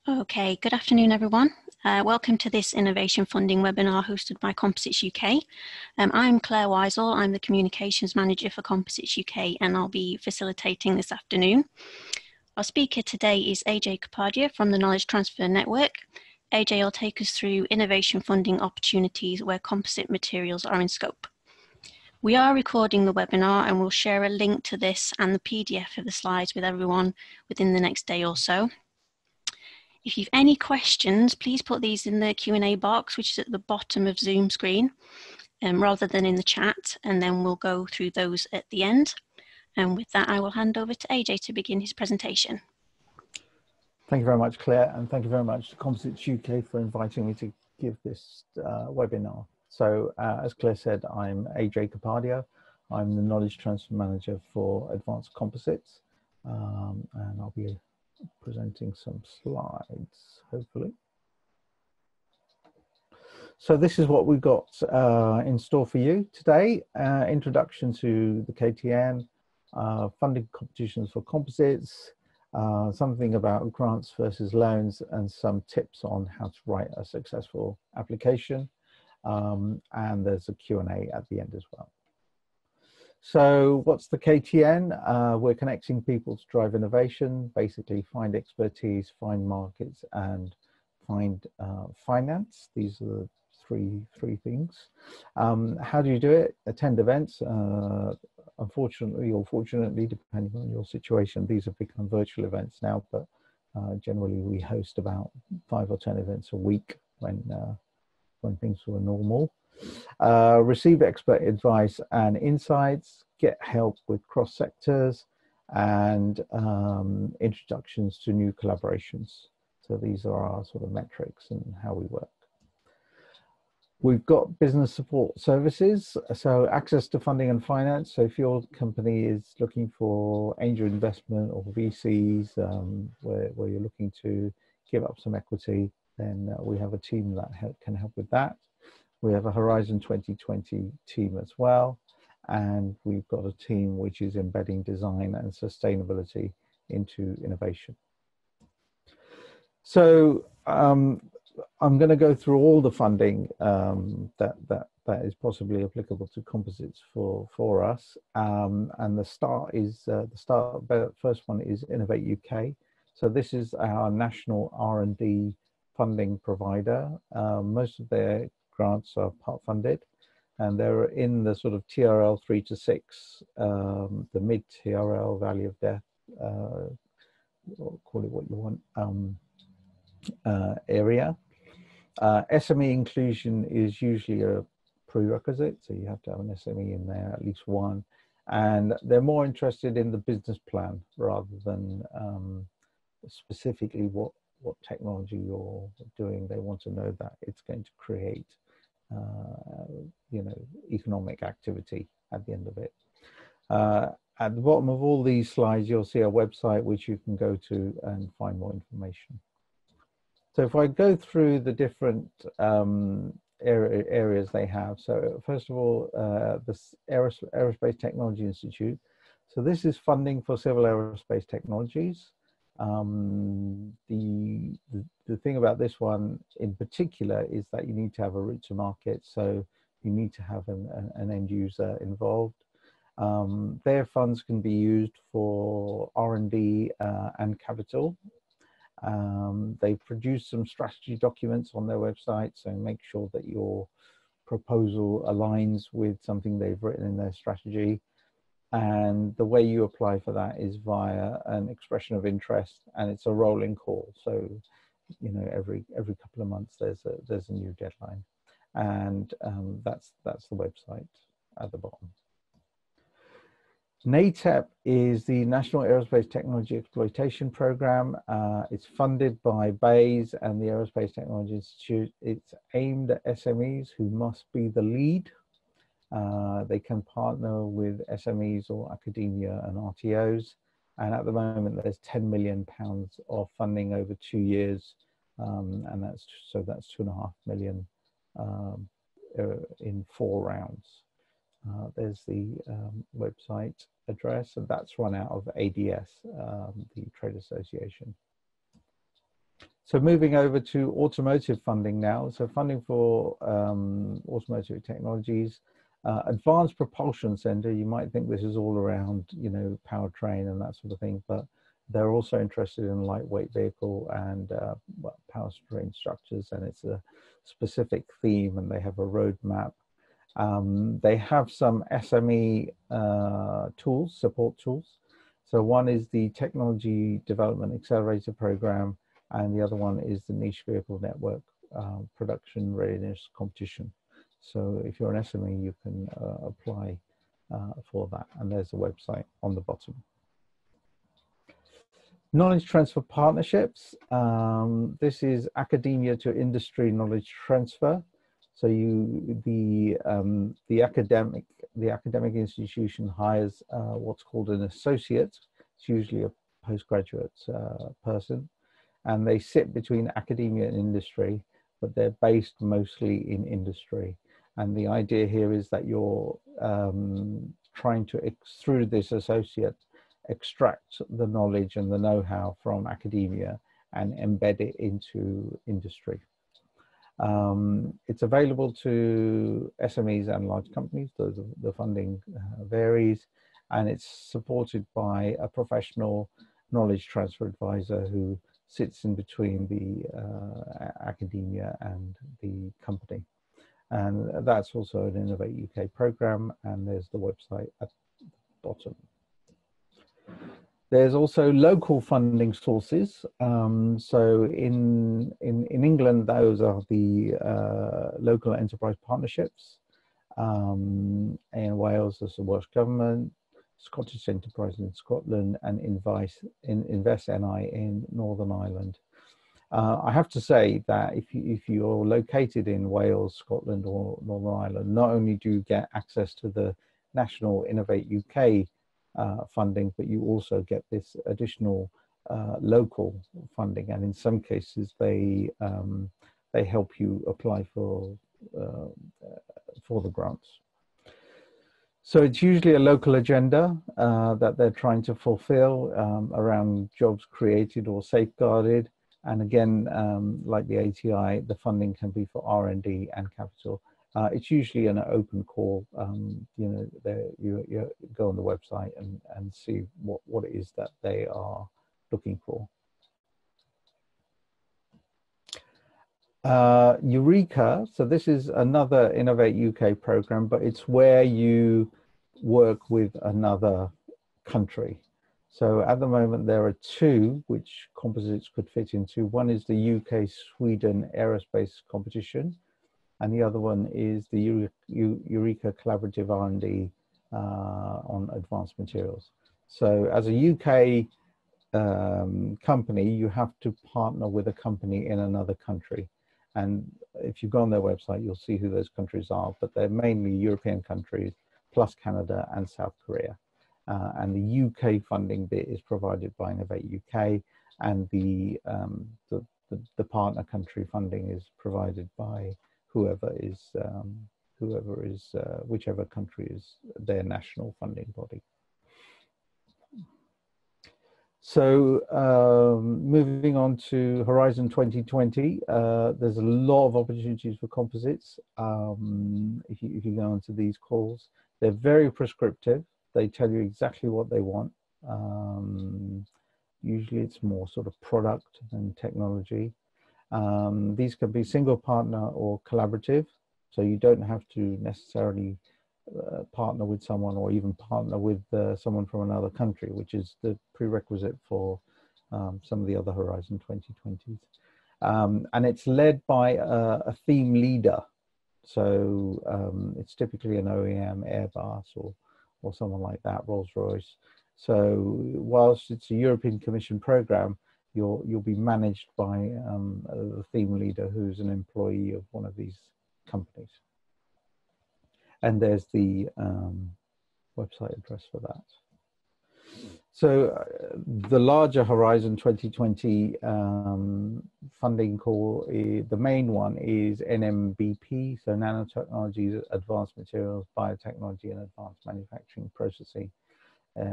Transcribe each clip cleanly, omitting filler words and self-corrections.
Okay, good afternoon, everyone. Welcome to this innovation funding webinar hosted by Composites UK. I'm Claire Weisel. I'm the Communications Manager for Composites UK, and I'll be facilitating this afternoon. Our speaker today is Ajay Kapadia from the Knowledge Transfer Network. Ajay will take us through innovation funding opportunities where composite materials are in scope. We are recording the webinar and we'll share a link to this and the PDF of the slides with everyone within the next day or so. If you've any questions, please put these in the Q&A box, which is at the bottom of Zoom screen, rather than in the chat, and then we'll go through those at the end. And with that, I will hand over to Ajay to begin his presentation. Thank you very much, Claire, and thank you very much to Composites UK for inviting me to give this webinar. So, as Claire said, I'm Ajay Kapadia. I'm the Knowledge Transfer Manager for Advanced Composites, and I'll be presenting some slides, hopefully. So this is what we've got in store for you today. Introduction to the KTN, funding competitions for composites, something about grants versus loans, and some tips on how to write a successful application. And there's a Q&A at the end as well. So what's the KTN? We're connecting people to drive innovation, basically find expertise, find markets, and find finance. These are the three things. How do you do it? Attend events. Unfortunately or fortunately, depending on your situation, these have become virtual events now, but generally we host about 5 or 10 events a week when things were normal. Receive expert advice and insights, get help with cross sectors, and introductions to new collaborations. So these are our sort of metrics and how we work. We've got business support services, so access to funding and finance. So if your company is looking for angel investment or VCs, where you're looking to give up some equity, then we have a team that can help with that. We have a Horizon 2020 team as well, and we've got a team which is embedding design and sustainability into innovation. So I'm going to go through all the funding that is possibly applicable to composites for us, and the first one is Innovate UK. So this is our national R&D funding provider. Most of their grants are part funded, and they're in the sort of TRL 3 to 6, the mid TRL value of death, call it what you want, area. SME inclusion is usually a prerequisite, so you have to have an SME in there, at least one, and they're more interested in the business plan rather than specifically what technology you're doing. They want to know that it's going to create economic activity at the end of it. At the bottom of all these slides, you'll see a website which you can go to and find more information. So if I go through the different areas they have. So first of all, the Aerospace Technology Institute. So this is funding for civil aerospace technologies. The thing about this one in particular is that you need to have a route to market, so you need to have an end user involved. Their funds can be used for R&D and capital. They've produced some strategy documents on their website, so make sure that your proposal aligns with something they've written in their strategy. And the way you apply for that is via an expression of interest, and it's a rolling call. So, every couple of months there's a new deadline, and that's the website at the bottom. NATEP is the National Aerospace Technology Exploitation Program. It's funded by BAYES and the Aerospace Technology Institute. It's aimed at SMEs who must be the lead. They can partner with SMEs or academia and RTOs. And at the moment, there's £10 million of funding over 2 years. And that's 2.5 million in 4 rounds. There's the website address, and that's run out of ADS, the trade association. So moving over to automotive funding now. So funding for automotive technologies, Advanced Propulsion Center. You might think this is all around, you know, powertrain and that sort of thing, but they're also interested in lightweight vehicle and powertrain structures, and it's a specific theme, and they have a roadmap. They have some SME tools, support tools. So one is the Technology Development Accelerator Program, and the other one is the Niche Vehicle Network Production Readiness Competition. So if you're an SME, you can apply for that, and there's a website on the bottom. Knowledge transfer partnerships. This is academia to industry knowledge transfer. So the academic institution hires what's called an associate. It's usually a postgraduate person, and they sit between academia and industry, but they're based mostly in industry. And the idea here is that you're trying to, through this associate, extract the knowledge and the know-how from academia and embed it into industry. It's available to SMEs and large companies. The funding varies, and it's supported by a professional knowledge transfer advisor who sits in between the academia and the company. And that's also an Innovate UK program, and there's the website at the bottom. There's also local funding sources. So in England, those are the local enterprise partnerships. In Wales, there's the Welsh Government, Scottish Enterprise in Scotland, and Invest NI in Northern Ireland. I have to say that if you're located in Wales, Scotland, or Northern Ireland, not only do you get access to the National Innovate UK funding, but you also get this additional local funding, and in some cases they help you apply for the grants. So it's usually a local agenda that they're trying to fulfill around jobs created or safeguarded. And again, like the ATI, the funding can be for R&D and capital. It's usually an open call. You know, you go on the website and see what it is that they are looking for. EUREKA, so this is another Innovate UK program, but it's where you work with another country. So at the moment there are two which Composites could fit into. One is the UK-Sweden Aerospace competition, and the other one is the EUREKA Collaborative R&D on advanced materials. So as a UK company, you have to partner with a company in another country. And if you go on their website, you'll see who those countries are, but they're mainly European countries, plus Canada and South Korea. And the UK funding bit is provided by Innovate UK, and the partner country funding is provided by whichever country is their national funding body. So moving on to Horizon 2020, there's a lot of opportunities for composites. If you go onto these calls, they're very prescriptive. They tell you exactly what they want. Usually it's more sort of product than technology. These can be single partner or collaborative. So you don't have to necessarily partner with someone or even partner with someone from another country, which is the prerequisite for some of the other Horizon 2020s. And it's led by a theme leader. So it's typically an OEM, Airbus, or someone like that, Rolls-Royce. So whilst it's a European Commission program, you'll be managed by the theme leader who's an employee of one of these companies. And there's the website address for that. So the larger Horizon 2020 funding call, the main one is NMBP, so nanotechnologies, advanced materials, biotechnology, and advanced manufacturing processing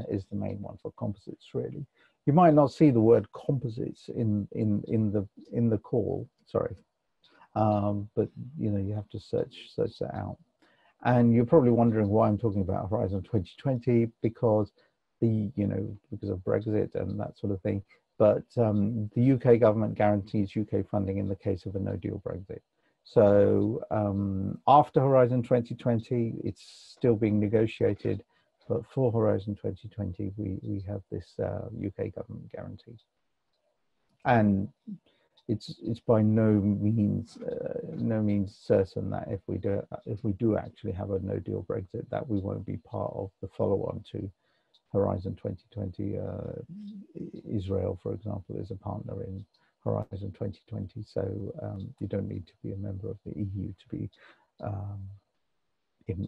is the main one for composites, really. You might not see the word composites in the call, sorry, but you have to search that out. And you're probably wondering why I'm talking about Horizon 2020, because because of Brexit and that sort of thing. But the UK government guarantees UK funding in the case of a no-deal Brexit. So after Horizon 2020, it's still being negotiated. But for Horizon 2020, we have this UK government guarantee. And it's by no means certain that if we do actually have a no deal Brexit, that we won't be part of the follow-on to Horizon 2020. Israel, for example, is a partner in Horizon 2020, so you don't need to be a member of the EU to be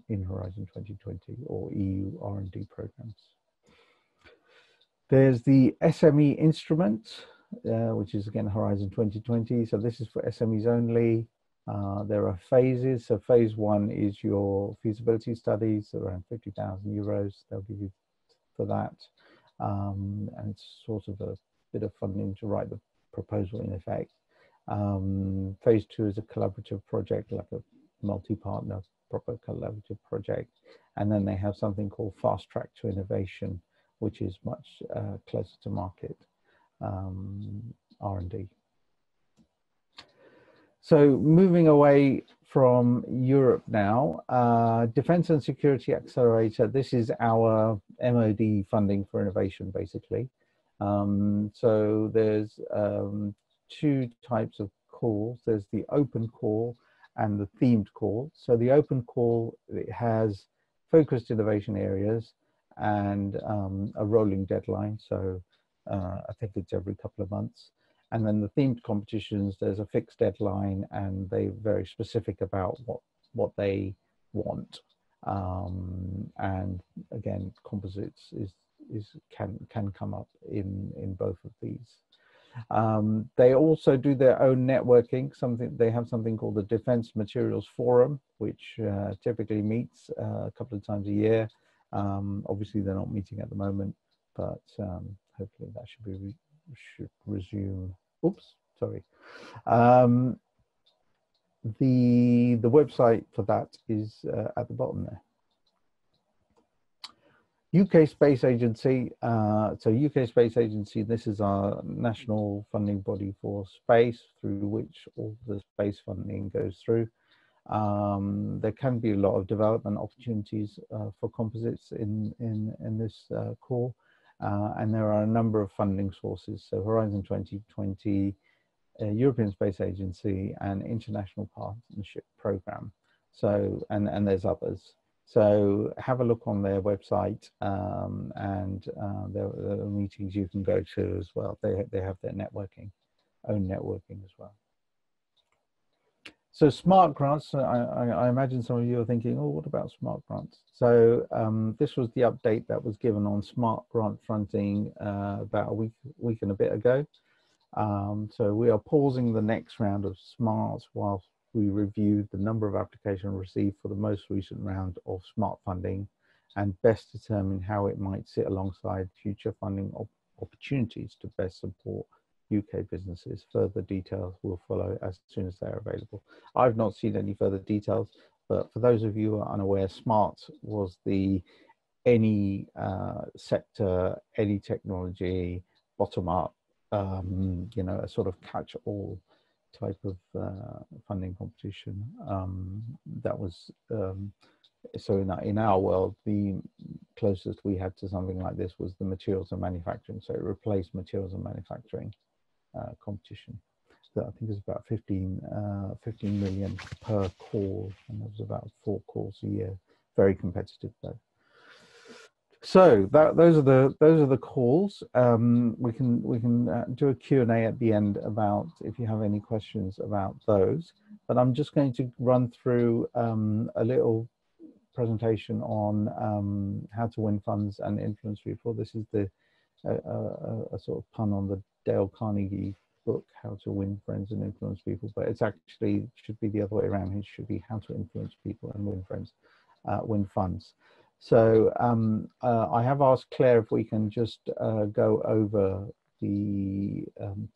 in Horizon 2020 or EU R&D programs. There's the SME Instrument, which is again Horizon 2020. So this is for SMEs only. There are phases. So phase 1 is your feasibility studies, around 50,000 euros. They'll give you for that. And it's sort of a bit of funding to write the proposal in effect. Phase 2 is a collaborative project, like a multi-partner, proper collaborative project. And then they have something called Fast Track to Innovation, which is much closer to market R&D. So moving away from Europe now, Defence and Security Accelerator, this is our MOD funding for innovation, basically. So there's 2 types of calls. There's the open call and the themed call. So the open call, it has focused innovation areas and a rolling deadline. So I think it's every couple of months. And then the themed competitions, there's a fixed deadline and they're very specific about what they want. And again, composites can come up in both of these. They also do their own networking. They have something called the Defence Materials Forum, which typically meets a couple of times a year. Obviously, they're not meeting at the moment, but hopefully that should resume. Oops, sorry. The website for that is at the bottom there. UK Space Agency. So UK Space Agency, this is our national funding body for space, through which all the space funding goes through. There can be a lot of development opportunities for composites in this core, and there are a number of funding sources. So Horizon 2020, European Space Agency, and International Partnership Programme. So and there's others. So have a look on their website, and there are meetings you can go to as well. They have their own networking as well. So smart grants, I imagine some of you are thinking, oh, what about smart grants? So this was the update that was given on smart grant funding about a week and a bit ago. So we are pausing the next round of smart whilst we reviewed the number of applications received for the most recent round of smart funding and best determine how it might sit alongside future funding opportunities to best support UK businesses. Further details will follow as soon as they're available. I've not seen any further details, but for those of you who are unaware, SMART was any sector, any technology, bottom up, a sort of catch-all type of funding competition. That was so in our world, the closest we had to something like this was the materials and manufacturing. So it replaced materials and manufacturing competition. So I think it's about 15 million per call, and there was about 4 calls a year. Very competitive though. So those are the calls. We can do a Q&A at the end about if you have any questions about those. But I'm just going to run through a little presentation on how to win funds and influence people. This is a sort of pun on the Dale Carnegie book, How to Win Friends and Influence People, but it's actually should be the other way around. It should be how to influence people and win friends, win funds. So I have asked Claire if we can just go over the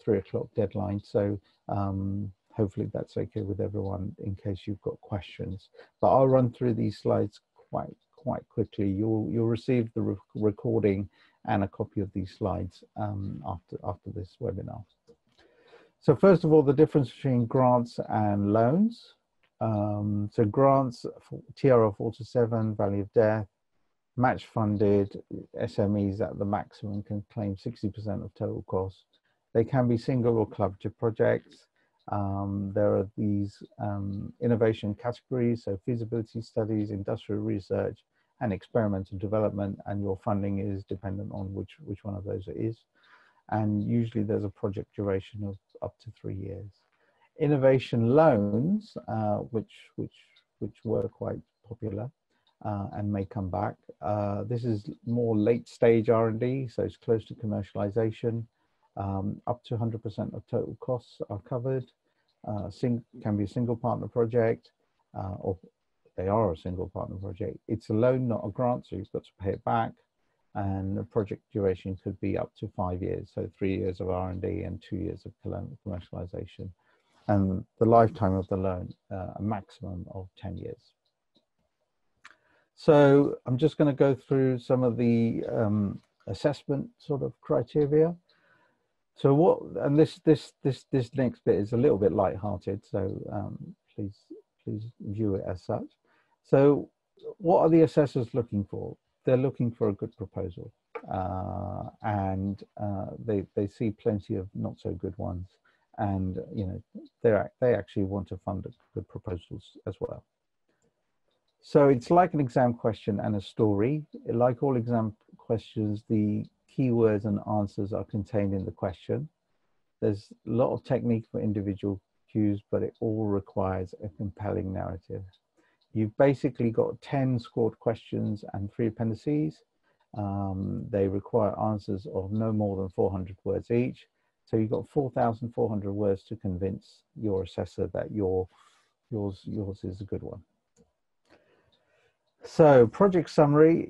3 o'clock deadline. So hopefully that's okay with everyone in case you've got questions. But I'll run through these slides quite quickly. You'll receive the recording and a copy of these slides after this webinar. So first of all, the difference between grants and loans. So grants, TRL 47, value of death, match funded, SMEs at the maximum can claim 60% of total costs. They can be single or collaborative projects. There are these innovation categories, so feasibility studies, industrial research, and experimental development, and your funding is dependent on which one of those it is. And usually there's a project duration of up to 3 years. Innovation loans, which were quite popular and may come back. This is more late stage R&D, so it's close to commercialization. Up to 100% of total costs are covered. Can be a single partner project, or they are a single partner project. It's a loan, not a grant, so you've got to pay it back. And the project duration could be up to 5 years, so 3 years of R&D and 2 years of commercialization. And the lifetime of the loan, a maximum of 10 years. So I'm just going to go through some of the assessment sort of criteria. So what, and this next bit is a little bit light-hearted, so please view it as such. So what are the assessors looking for? They're looking for a good proposal, and they see plenty of not so good ones, and you know they actually want to fund good proposals as well. So it's like an exam question and a story. Like all exam questions, the keywords and answers are contained in the question. There's a lot of technique for individual cues, but it all requires a compelling narrative. You've basically got 10 scored questions and 3 appendices. They require answers of no more than 400 words each. So you've got 4,400 words to convince your assessor that yours is a good one. So project summary,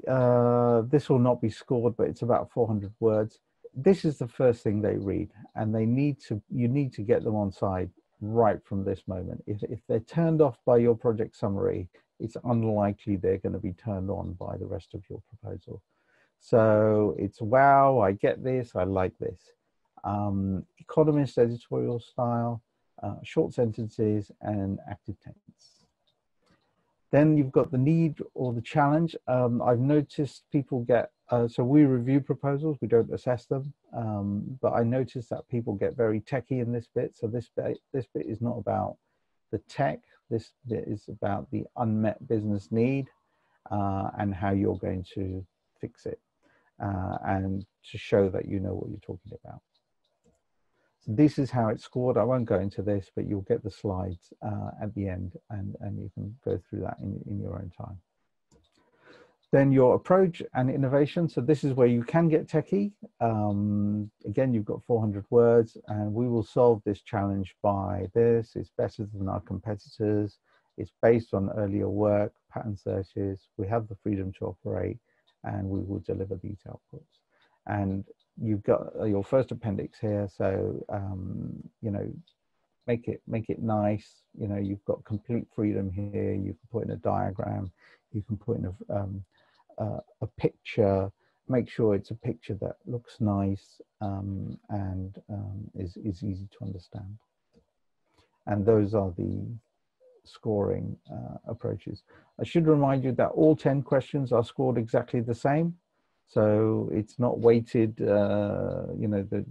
this will not be scored, but it's about 400 words. This is the first thing they read, and you need to get them on side right from this moment. If they're turned off by your project summary, it's unlikely they're going to be turned on by the rest of your proposal. So it's, wow, I get this, I like this. Economist editorial style, short sentences, and active tense. Then you've got the need or the challenge. I've noticed people get, so we review proposals, we don't assess them, but I noticed that people get very techie in this bit. So this bit is not about the tech, this bit is about the unmet business need and how you're going to fix it and to show that you know what you're talking about. So this is how it's scored. I won't go into this, but you'll get the slides at the end, and you can go through that in your own time. Then your approach and innovation. So this is where you can get techie. Again, you've got 400 words, and we will solve this challenge by this. It's better than our competitors. It's based on earlier work, pattern searches. We have the freedom to operate, and we will deliver these outputs. And you've got your first appendix here, so you know, make it nice. You know, you've got complete freedom here. You can put in a diagram, you can put in a picture. Make sure it's a picture that looks nice and is easy to understand. And those are the scoring approaches. I should remind you that all 10 questions are scored exactly the same. So it's not weighted, you know, the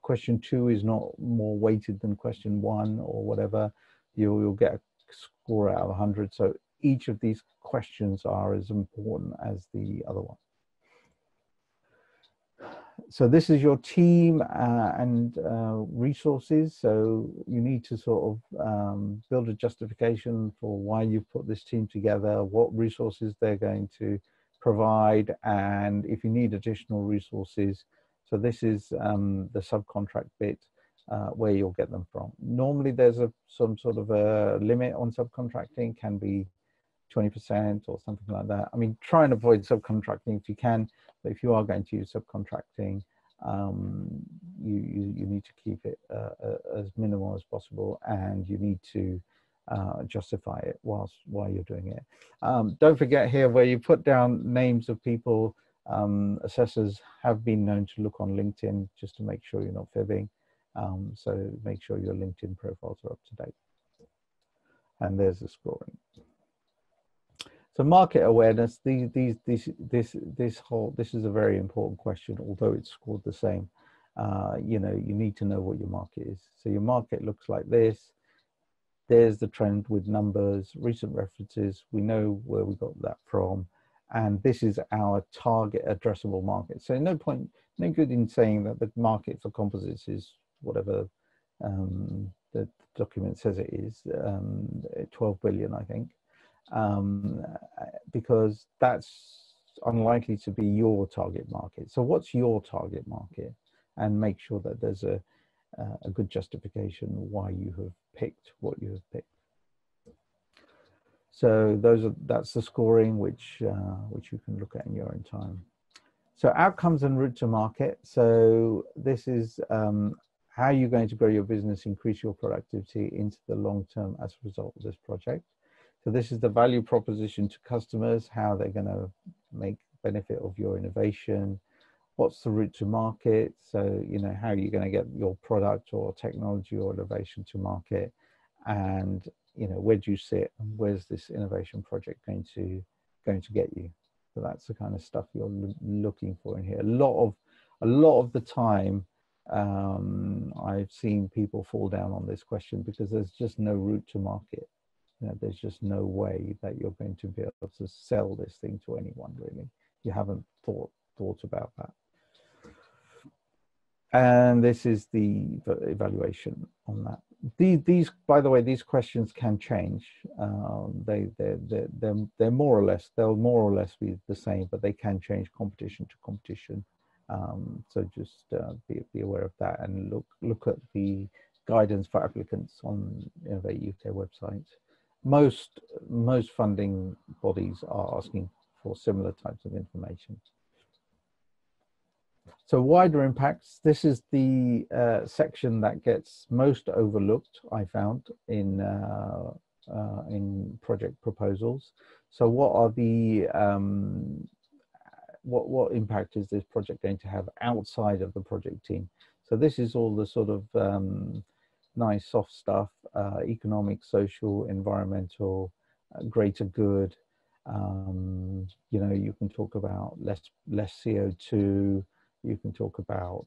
question 2 is not more weighted than question 1 or whatever. You'll get a score out of 100. So each of these questions are as important as the other one. So this is your team and resources. So you need to sort of build a justification for why you've put this team together, what resources they're going to provide, and if you need additional resources. So this is the subcontract bit where you'll get them from. Normally there's some sort of a limit on subcontracting, can be 20% or something like that. I mean, try and avoid subcontracting if you can, but if you are going to use subcontracting, you need to keep it as minimal as possible, and you need to justify it while you're doing it. Don't forget here where you put down names of people. Assessors have been known to look on LinkedIn just to make sure you're not fibbing. So make sure your LinkedIn profiles are up to date. And there's the scoring. So market awareness, this is a very important question, although it's scored the same. You know, you need to know what your market is. So your market looks like this. There's the trend with numbers, recent references. We know where we got that from. And this is our target addressable market. So no good in saying that the market for composites is whatever the document says it is, 12 billion, I think, because that's unlikely to be your target market. So what's your target market? And make sure that there's a good justification why you have picked what you have picked. So that's the scoring, which you can look at in your own time. So outcomes and route to market. So this is how you're going to grow your business, increase your productivity into the long term as a result of this project. So this is the value proposition to customers, how they're going to make benefit of your innovation. What's the route to market? So, you know, how are you going to get your product or technology or innovation to market? And, you know, where do you sit and where's this innovation project going to get you? So that's the kind of stuff you're looking for in here. A lot of the time, I've seen people fall down on this question because there's just no route to market. You know, there's just no way that you're going to be able to sell this thing to anyone, really. You haven't thought about that. And this is the evaluation on that. These, by the way, these questions can change. They're more or less, they'll more or less be the same, but they can change competition to competition. So just be aware of that, and look at the guidance for applicants on Innovate UK website. Most funding bodies are asking for similar types of information. So wider impacts, this is the section that gets most overlooked, I found, in project proposals. So what are the, what impact is this project going to have outside of the project team? So this is all the sort of nice soft stuff, economic, social, environmental, greater good. You know, you can talk about less CO2. You can talk about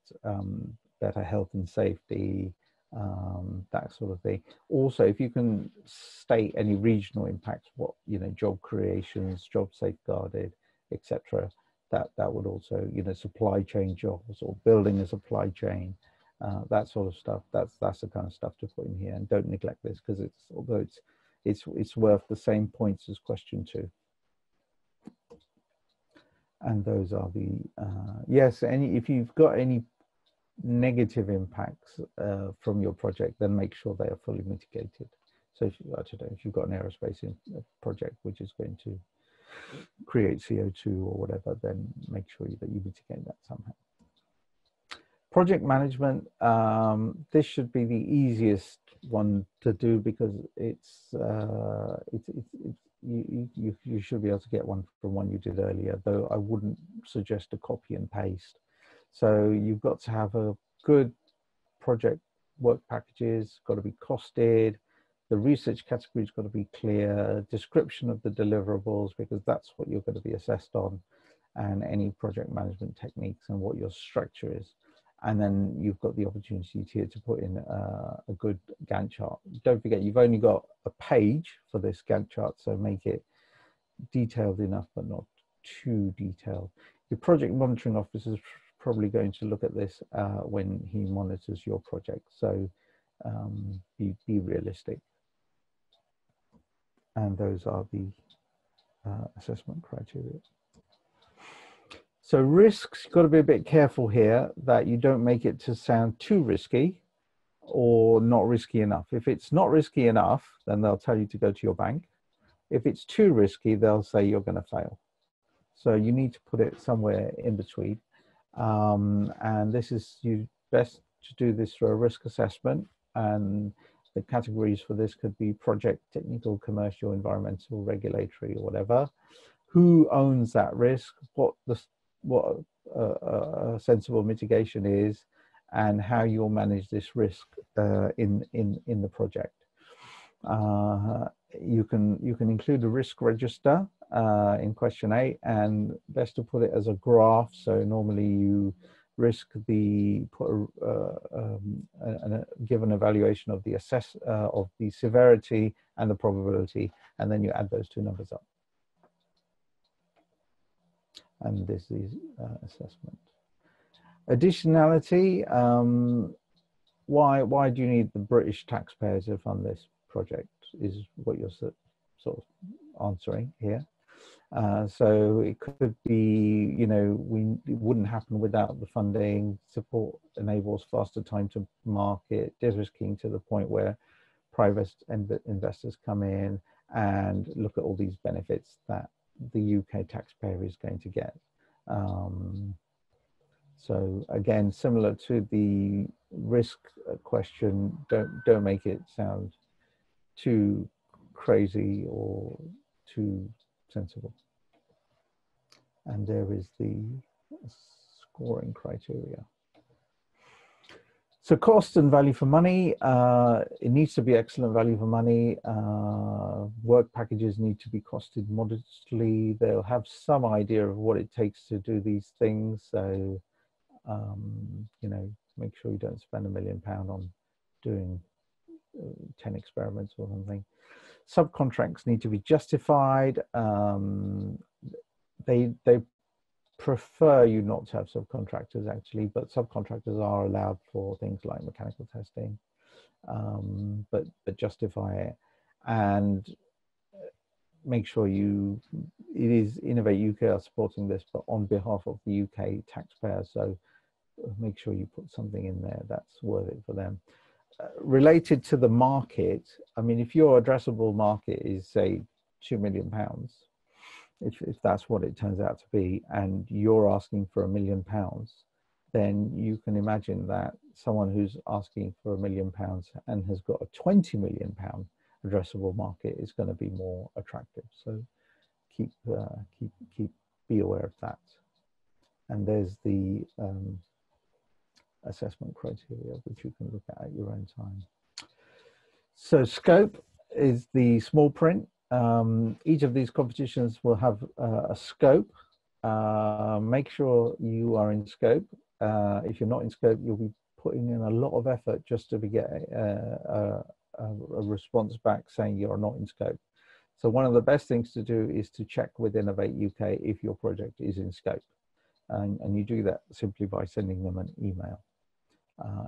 better health and safety, that sort of thing. Also, if you can state any regional impacts, what, you know, job creations, job safeguarded, etc. That would also, you know, supply chain jobs or building a supply chain, that sort of stuff. That's the kind of stuff to put in here. And don't neglect this, because although it's worth the same points as question 2. And those are the, yes, if you've got any negative impacts from your project, then make sure they are fully mitigated. So if you've got an aerospace project which is going to create CO2 or whatever, then make sure that you mitigate that somehow. Project management, this should be the easiest one to do, because you should be able to get one from one you did earlier, though I wouldn't suggest a copy and paste. So you've got to have a good project work packages, got to be costed, the research category's got to be clear, description of the deliverables, because that's what you're going to be assessed on, and any project management techniques and what your structure is. And then you've got the opportunity here to put in a good Gantt chart. Don't forget, you've only got a page for this Gantt chart, so make it detailed enough, but not too detailed. Your project monitoring officer is probably going to look at this when he monitors your project. So be realistic. And those are the assessment criteria. So risks, you've got to be a bit careful here that you don't make it to sound too risky or not risky enough. If it's not risky enough, then they'll tell you to go to your bank. If it's too risky, they'll say you're going to fail. So you need to put it somewhere in between. And this is best to do this through a risk assessment. And the categories for this could be project, technical, commercial, environmental, regulatory, or whatever. Who owns that risk? What sensible mitigation is, and how you'll manage this risk in the project. You can include a risk register in question 8, and best to put it as a graph. So normally you give an evaluation of the severity and the probability, and then you add those two numbers up. And this is assessment. Additionality. Why do you need the British taxpayers to fund this project, is what you're sort of answering here. So it could be, you know, it wouldn't happen without the funding. Support enables faster time to market, de-risking to the point where private investors come in and look at all these benefits that the UK taxpayer is going to get. So again, similar to the risk question, don't make it sound too crazy or too sensible. And there is the scoring criteria. So cost and value for money, it needs to be excellent value for money. Work packages need to be costed modestly. They'll have some idea of what it takes to do these things. So, you know, make sure you don't spend £1 million on doing 10 experiments or something. Subcontracts need to be justified. They prefer you not to have subcontractors actually, but subcontractors are allowed for things like mechanical testing, but justify it, and make sure it is Innovate UK are supporting this, but on behalf of the UK taxpayers. So make sure you put something in there that's worth it for them. Related to the market, I mean, if your addressable market is say £2 million, if that's what it turns out to be, and you're asking for £1 million, then you can imagine that someone who's asking for £1 million and has got a £20 million addressable market is going to be more attractive. So be aware of that. And there's the assessment criteria, which you can look at your own time. So scope is the small print. Each of these competitions will have a scope. Make sure you are in scope. If you're not in scope, you'll be putting in a lot of effort just to get a response back saying you're not in scope. So one of the best things to do is to check with Innovate UK if your project is in scope. And you do that simply by sending them an email.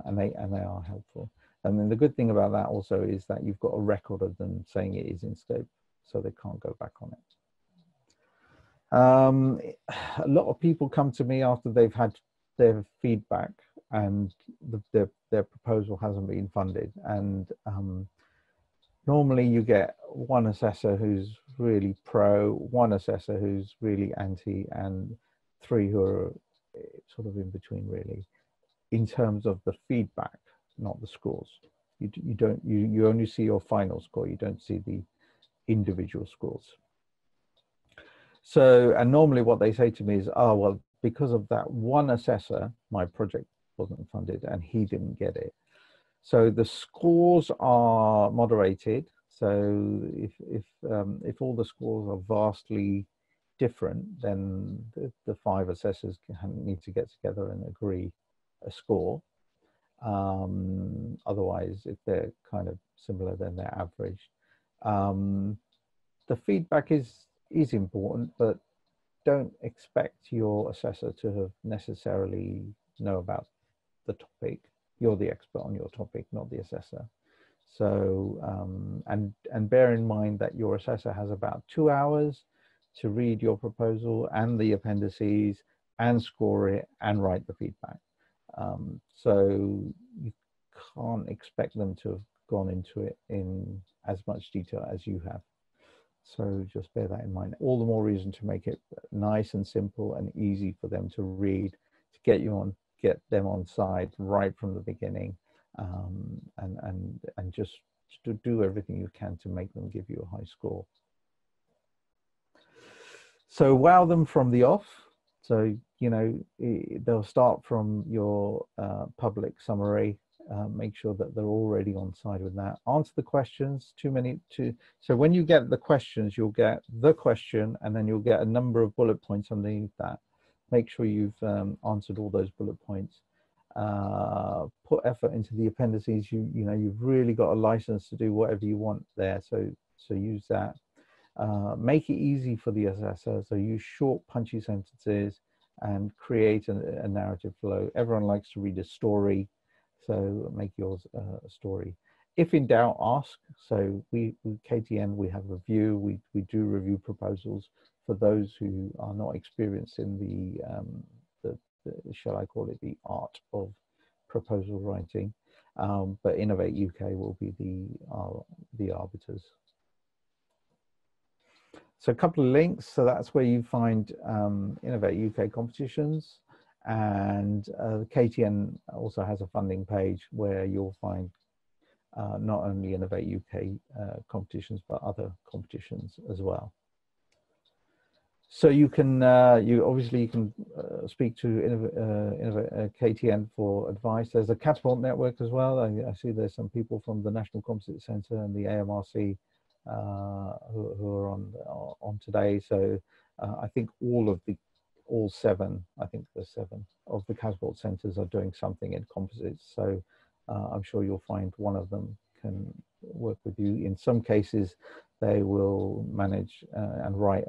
And they are helpful. And then the good thing about that also is that you've got a record of them saying it is in scope, so they can't go back on it. A lot of people come to me after they've had their feedback and their proposal hasn't been funded. And normally you get one assessor who's really pro, one assessor who's really anti, and 3 who are sort of in between, really, in terms of the feedback, not the scores. You only see your final score, you don't see the individual scores. So, and normally what they say to me is, oh, well, because of that one assessor, my project wasn't funded and he didn't get it. So the scores are moderated. So if all the scores are vastly different, then the 5 assessors need to get together and agree a score. Otherwise, if they're kind of similar, then they're average. The feedback is important, but don't expect your assessor to have necessarily know about the topic. You're the expert on your topic, not the assessor. So, and bear in mind that your assessor has about 2 hours to read your proposal and the appendices and score it and write the feedback. So you can't expect them to have gone into it in as much detail as you have. So just bear that in mind. All the more reason to make it nice and simple and easy for them to read, to get them on side right from the beginning, and just to do everything you can to make them give you a high score. So wow them from the off. So, you know, they'll start from your public summary. Make sure that they're already on side with that. Answer the questions. So when you get the questions, you'll get the question, and then you'll get a number of bullet points underneath that. Make sure you've answered all those bullet points. Put effort into the appendices. You know, you've really got a license to do whatever you want there. So use that. Make it easy for the assessor. So use short, punchy sentences and create a narrative flow. Everyone likes to read a story, so make yours a story. If in doubt, ask. So we KTN, we have review. We do review proposals for those who are not experienced in the shall I call it, the art of proposal writing. But Innovate UK will be the arbiters. So a couple of links. So that's where you find Innovate UK competitions, and the KTN also has a funding page where you'll find not only Innovate UK competitions, but other competitions as well. So you can you can speak to KTN for advice. There's a Catapult network as well. I see there's some people from the National Composite Centre and the AMRC who are on today. So I think all seven, I think there's 7 of the Catapult centres are doing something in composites. So I'm sure you'll find one of them can work with you. In some cases, they will manage and write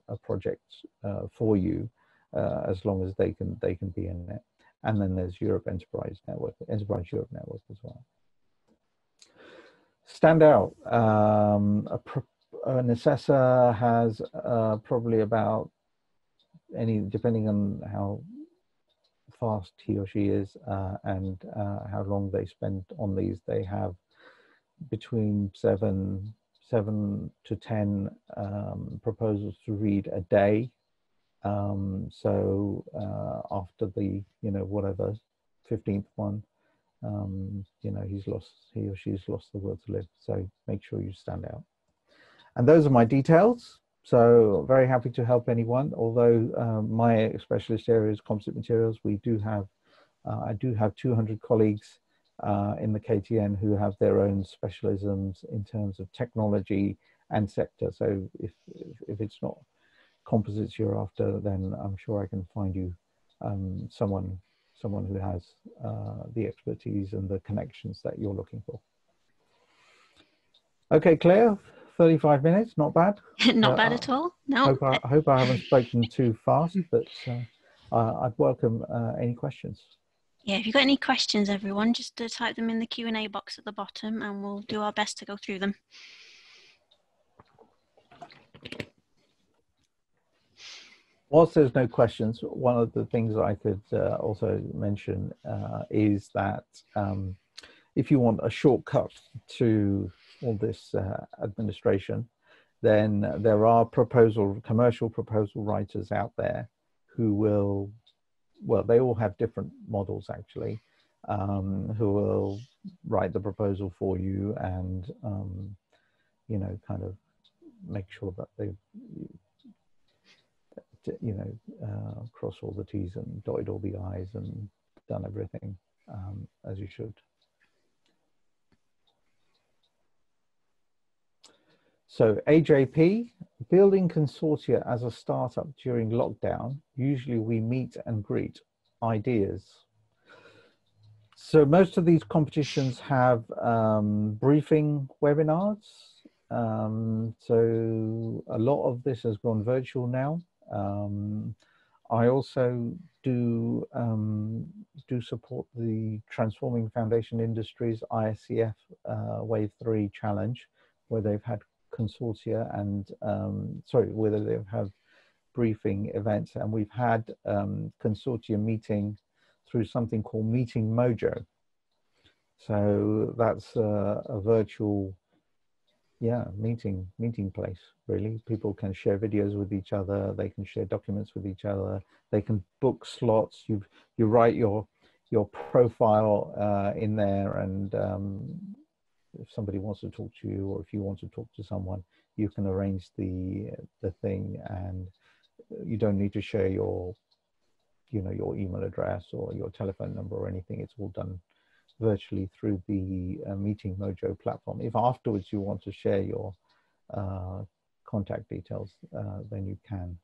a project for you, as long as they can be in it. And then there's Enterprise Europe Network as well. Stand out. An assessor has probably about depending on how fast he or she is and how long they spend on these, they have between 7 to 10 proposals to read a day. So after the whatever 15th one, he or she's lost the will to live. So make sure you stand out. And those are my details. So very happy to help anyone. Although my specialist area is composite materials, we do have I do have 200 colleagues in the KTN who have their own specialisms in terms of technology and sector. So if it's not composites you're after, then I'm sure I can find you someone who has the expertise and the connections that you're looking for. Okay, Claire, 35 minutes, not bad. Not bad at all. No. I hope I haven't spoken too fast, but I'd welcome any questions. Yeah, if you've got any questions, everyone, just type them in the Q&A box at the bottom and we'll do our best to go through them. Whilst there's no questions, one of the things I could also mention is that if you want a shortcut to all this administration, then there are commercial proposal writers out there who will, well, they all have different models actually, who will write the proposal for you and, kind of make sure that they, cross all the T's and dotted all the I's and done everything as you should. So AJP, building consortia as a startup during lockdown. Usually we meet and greet ideas. So most of these competitions have briefing webinars. So a lot of this has gone virtual now. I also do support the Transforming Foundation Industries ISCF Wave 3 Challenge, where they've had consortia and whether they've had briefing events, and we've had consortia meeting through something called Meeting Mojo. So that's a virtual yeah, meeting place, really. People can share videos with each other, they can share documents with each other, they can book slots. You write your profile in there, and if somebody wants to talk to you, or if you want to talk to someone, you can arrange the thing, and you don't need to share your your email address or your telephone number or anything. It's all done virtually through the Meeting Mojo platform. If afterwards you want to share your contact details, then you can.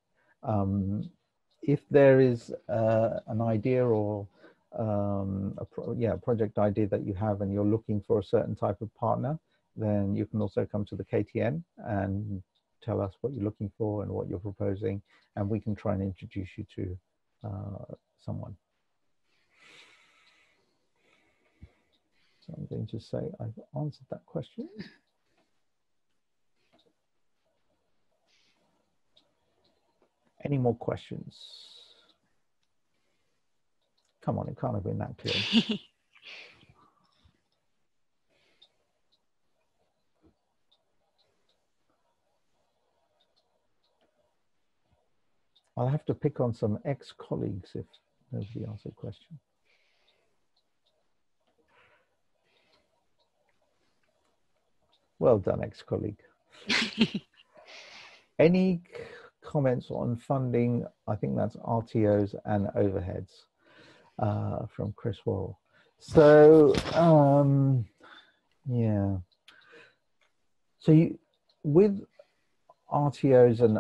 If there is an idea or a project idea that you have and you're looking for a certain type of partner, then you can also come to the KTN and tell us what you're looking for and what you're proposing, and we can try and introduce you to someone. So I'm going to say I've answered that question. Any more questions? Come on, it can't have been that clear. I'll have to pick on some ex-colleagues if nobody asks a question. Well done, ex-colleague. Any comments on funding? I think that's RTOs and overheads from Chris Worrell. So, yeah. So with RTOs and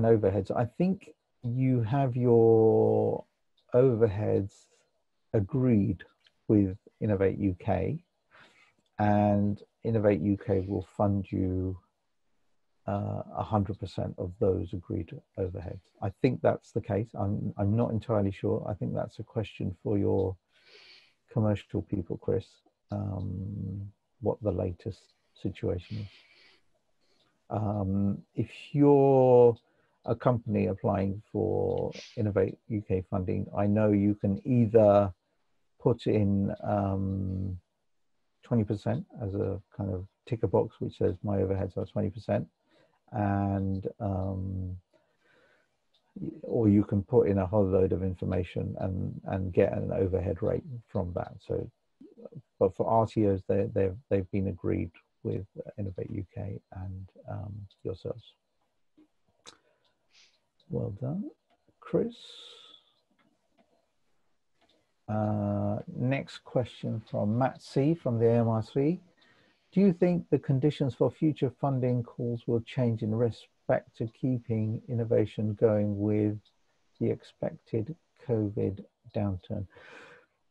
overheads, I think you have your overheads agreed with Innovate UK, and Innovate UK will fund you 100% of those agreed overheads. I think that's the case. I'm not entirely sure. I think that's a question for your commercial people, Chris, what the latest situation is. If you're a company applying for Innovate UK funding, I know you can either put in 20% as a kind of ticker box which says my overheads are 20%, and or you can put in a whole load of information and get an overhead rate from that. So, but for RTOs, they've been agreed with Innovate UK and yourselves. Well done, Chris. Next question from Matt C from the AMRC. Do you think the conditions for future funding calls will change in respect to keeping innovation going with the expected COVID downturn?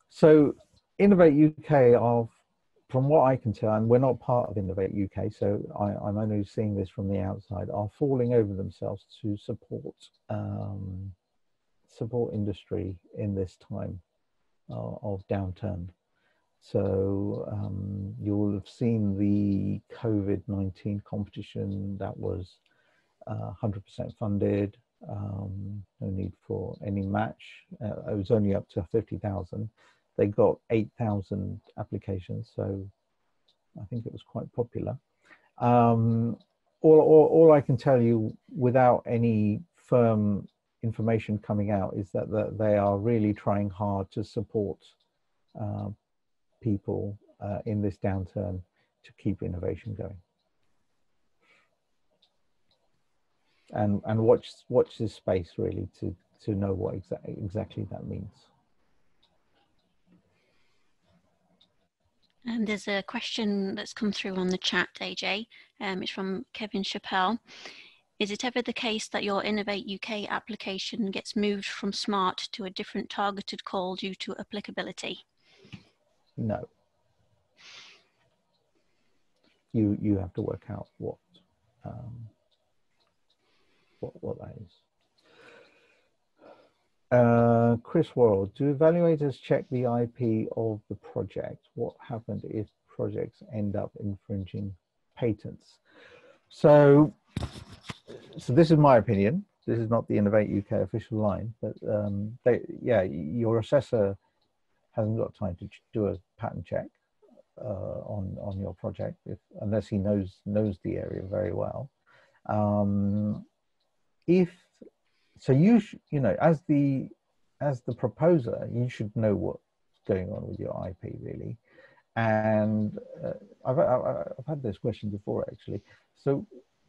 So Innovate UK are, from what I can tell, and we're not part of Innovate UK, so I'm only seeing this from the outside, are falling over themselves to support support industry in this time of downturn. So you will have seen the COVID-19 competition that was 100% funded, no need for any match. It was only up to 50,000. They got 8,000 applications, so I think it was quite popular. All I can tell you without any firm information coming out is that they are really trying hard to support people in this downturn to keep innovation going. And watch this space really to know what exactly that means. And there's a question that's come through on the chat, AJ. It's from Kevin Chappelle. Is it ever the case that your Innovate UK application gets moved from SMART to a different targeted call due to applicability? No. You have to work out what that is. Chris Worrell, do evaluators check the IP of the project? What happened if projects end up infringing patents? So this is my opinion. This is not the Innovate UK official line, but yeah, your assessor hasn't got time to do a patent check. on your project, unless he knows the area very well. If so, you know, as the proposer, you should know what's going on with your IP, really. And I've had this question before, actually. So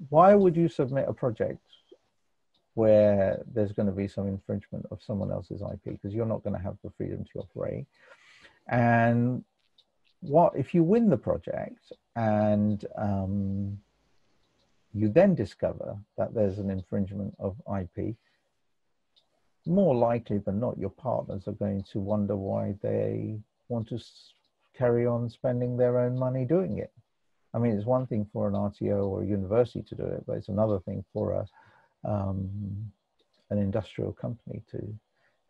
why would you submit a project where there's going to be some infringement of someone else's IP? Because you're not going to have the freedom to operate. And what if you win the project and you then discover that there's an infringement of IP? More likely than not, your partners are going to wonder why they want to carry on spending their own money doing it. I mean, it's one thing for an RTO or a university to do it, but it's another thing for an industrial company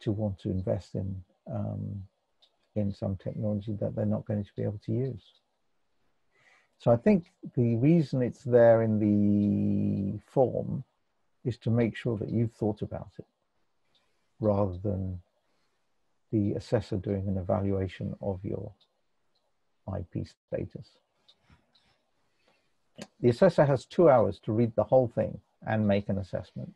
to want to invest in some technology that they're not going to be able to use. So I think the reason it's there in the form is to make sure that you've thought about it, rather than the assessor doing an evaluation of your IP status. The assessor has 2 hours to read the whole thing and make an assessment.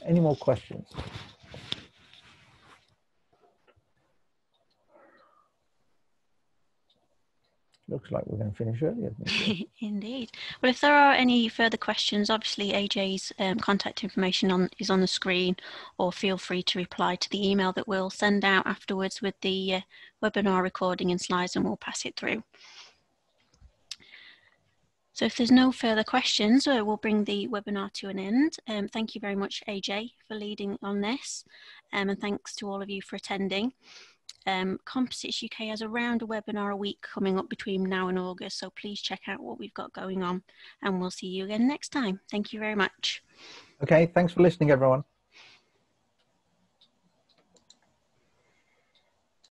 Any more questions? Looks like we're going to finish earlier. Indeed. Well, if there are any further questions, obviously AJ's contact information is on the screen, or feel free to reply to the email that we'll send out afterwards with the webinar recording and slides, and we'll pass it through. So if there's no further questions, we'll bring the webinar to an end. Thank you very much, AJ, for leading on this, and thanks to all of you for attending. Composites UK has around a webinar a week coming up between now and August, so please check out what we've got going on, and we'll see you again next time. Thank you very much. Okay, thanks for listening, everyone.